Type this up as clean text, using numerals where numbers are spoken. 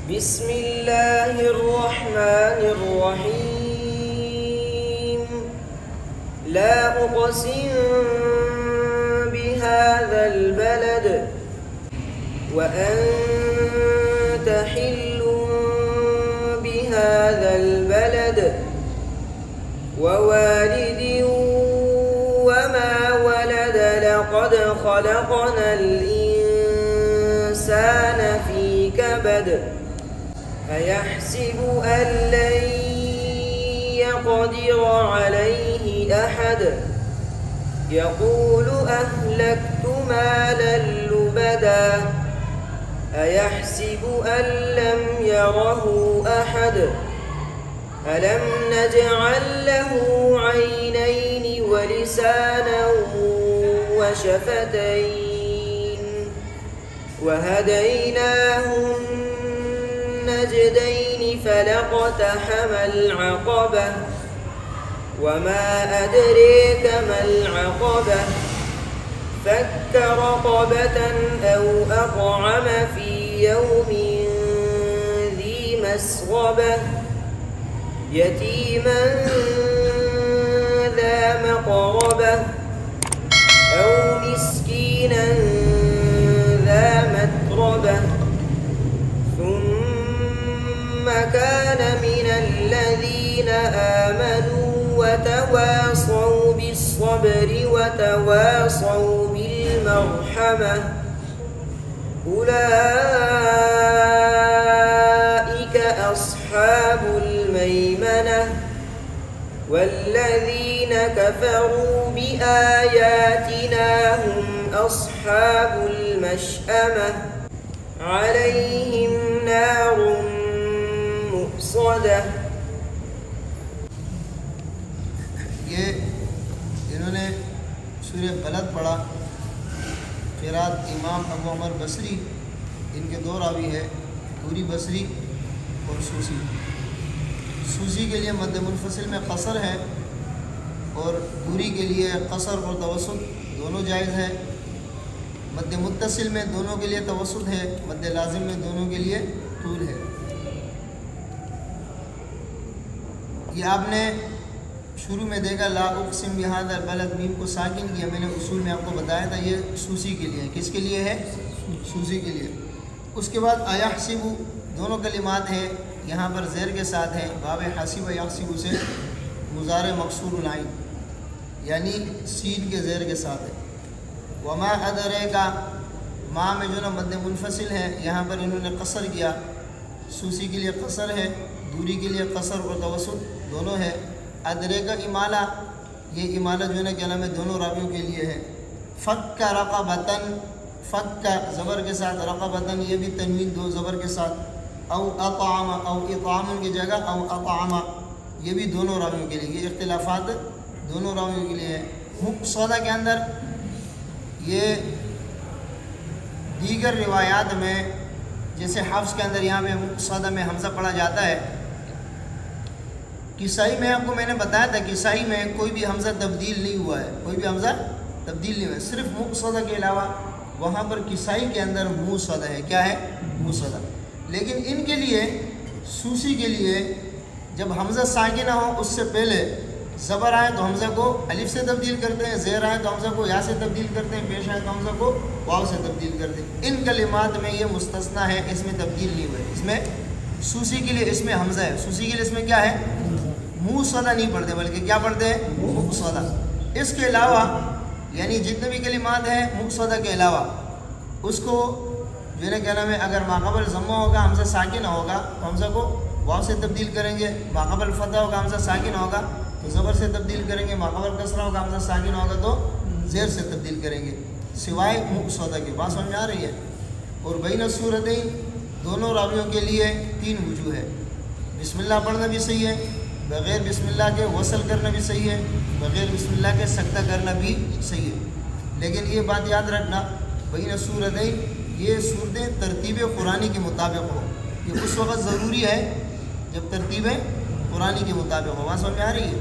بسم الله الرحمن الرحيم. لا أقسم بهذا البلد وأنت حل بهذا البلد ووالد وما ولد لقد خلقنا الإنسان في كبد أيحسب أن لن يقدر عليه أحد يقول أهلكت مالا لبدا أيحسب أن لم يره أحد ألم نجعل له عينين ولسانا وشفتين وهديناه النجدين فلاقتحم العقبة وما أدريك ما العقبة فك رقبة أو أطعم في يوم ذي مسغبة يتيما ذا مقربة أو مسكينا ذا متربة ثم كان من الذين آمنوا وتواصوا بالصبر وتواصوا بالمرحمة أولئك أصحاب الميمنة والذين كفروا بآياتنا هم أصحاب المشأمة عليهم نار مؤصدة. یہ انہوں نے سورہ بلد پڑھا. قرات امام ابو عمر بصری، ان کے دو راوی ہے، پوری بصری اور سوسی. سوسی کے لیے مد منفصل میں قصر ہے اور پوری کے لیے قصر اور توسط دونوں جائز ہے. مد متصل میں دونوں کے لیے توسط ہے، مد لازم میں دونوں کے لیے طول ہے. یہ آپ نے شروع میں دیکھا لا اقسم بہذا البلد، میم کو ساکن کیا. میں نے اصول میں آپ کو بتایا تھا یہ سوسی کے لیے. کس کے لیے ہے؟ سوسی کے لیے. اس کے بعد ایحسب، دونوں کلمات ہیں یہاں پر زیر کے ساتھ ہیں. باب حسب یحسب سے مضارع مکسور العین یعنی سین کے زیر کے ساتھ ہے. وما ادریک، ما میں جو نا مد منفصل ہے، یہاں پر انہوں نے قصر کیا. سوسی کے لیے قصر ہے، دوری کے لیے قصر اور توسط دونوں ہے. ادریک امالہ، یہ امالہ جو ہے نا کیا نام ہے دونوں راویوں کے لیے ہے. فک رقبتن، فک زبر کے ساتھ، رقبتن یہ بھی تنوین دو زبر کے ساتھ. او اطعم، او اطعام کی جگہ او اطعم، یہ بھی دونوں راویوں کے لیے. یہ اختلافات دونوں راویوں کے لیے ہے. مقصدہ کے اندر یہ دیگر روایات میں جیسے حفظ کے اندر یہاں پہ مقصدہ میں حمزہ پڑھا جاتا ہے. کسائی میں آپ کو میں نے بتایا تھا کسائی میں کوئی بھی حمزہ تبدیل نہیں ہوا ہے، کوئی بھی حمزہ تبدیل نہیں ہوا ہے، صرف مقصدہ کے علاوہ. وہاں پر کسائی کے اندر موصدہ ہے. کیا ہے؟ موصدہ. لیکن ان کے لیے سوسی کے لیے جب حمزہ ساکنہ ہو اس سے پہلے زبر آئے تو حمزہ کو الف سے تبدیل کرتے ہیں، زیر آئے تو حمزہ کو یا سے تبدیل کرتے ہیں، پیش آئے تو حمزہ کو واو سے تبدیل کرتے ہیں. ان کلمات میں یہ مستثنیٰ ہے، اس میں تبدیل نہیں ہوئے. اس میں سوسی کے لیے اس میں حمزہ ہے، سوسی کے لیے اس میں کیا ہے؟ موصدہ نہیں پڑھتے بلکہ کیا پڑھتے ہیں؟ مقصدہ. اس کے علاوہ یعنی جتنے بھی کلمات ہیں مقصدہ کے علاوہ اس کو جو ہے کیا نام ہے اگر ماقبل ضمہ ہوگا حمزہ ساکنہ ہوگا تو حمزہ کو واو سے تبدیل کریں گے. ماقبل فتح ہوگا حمزہ ساکنہ ہوگا تو زبر سے تبدیل کریں گے. ماقبل کسرہ ہوگا حمزہ ساکنہ ہوگا تو زیر سے تبدیل کریں گے سوائے مقصدہ کے. بات سمجھ آ رہی ہے؟ اور بین الصورتین دونوں راویوں کے لیے 3 وجوہ ہے. بسم اللہ پڑھنا بھی صحیح ہے، بغیر بسم اللہ کے وصل کرنا بھی صحیح ہے، بغیر بسم اللہ کے سکتہ کرنا بھی صحیح ہے. لیکن یہ بات یاد رکھنا بین الصورتین یہ صورتیں ترتیب قرآنی کے مطابق ہو. یہ اس وقت ضروری ہے جب ترتیب قرآنی کے مطابق ہو. وہاں سمجھ میں آ رہی ہے؟